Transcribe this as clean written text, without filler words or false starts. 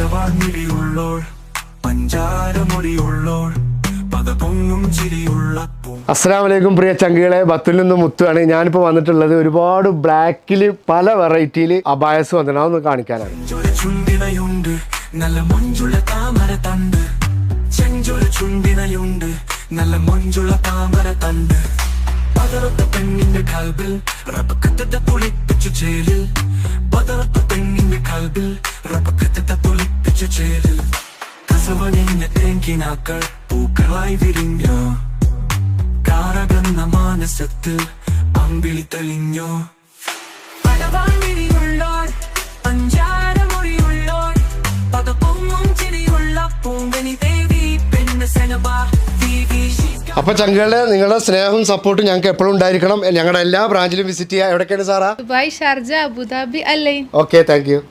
പദവാർമിഴിയുള്ളോൾ പഞ്ചാരമൊഴിയുള്ളോൾ പദപൊങ്ങും ചിരിയുള്ള. അസ്സലാമു അലൈക്കും പ്രിയ ചങ്കികളെ, ബത്തുൽ നിന്ന് മുത്തുവാണ്. ഞാനിപ്പോൾ വന്നിട്ടുള്ളത് ഒരുപാട് ബ്ലാക്കിൽ പല വെറൈറ്റിയിൽ അബായസ് വന്നിട്ട് അതൊന്ന് കാണിക്കാനാണ്. ചുണ്ടിനയുണ്ട് നല്ല മൊഞ്ചുള്ള താമര തണ്ട്, ചെഞ്ചൊരു ചുണ്ടിനയുണ്ട് നല്ല മൊഞ്ചുള്ള താമര തണ്ട്. പതറത്ത പെണ്ണിന്റെ കൽബിൽ റബക്കത്തെ പൊളിപ്പിച്ചു ചേരിൽ, പതറത്ത പെണ്ണിന്റെ കൽബിൽ റബക്കത്തെ പൊളിപ്പിച്ചു ചേരിൽ. കസവണിഞ്ഞ തേങ്കിനാക്കൾ പൂക്കളായി വിരിഞ്ഞോ, കാരകന്ന മാനസത്തിൽ അമ്പിളി തെളിഞ്ഞോ. പദവാർമിഴിയുള്ളോൾ പഞ്ചാരമൊഴിയുള്ളോൾ പദപൊങ്ങും ചിരിയുള്ള പൂങ്കനി ദേവി പെണ്ണ് സെനബ ദേവി. അപ്പോൾ ചങ്കുകളെ, നിങ്ങളുടെ സ്നേഹവും സപ്പോർട്ടും ഞങ്ങൾക്ക് എപ്പോഴും ഉണ്ടായിരിക്കണം. ഞങ്ങളുടെ എല്ലാ ബ്രാഞ്ചിലും വിസിറ്റ് ചെയ്യുക. എവിടെയൊക്കെയാണ് സാറാ? Dubai, Sharjah, Abu Dhabi, Al Ain. Okay, thank U.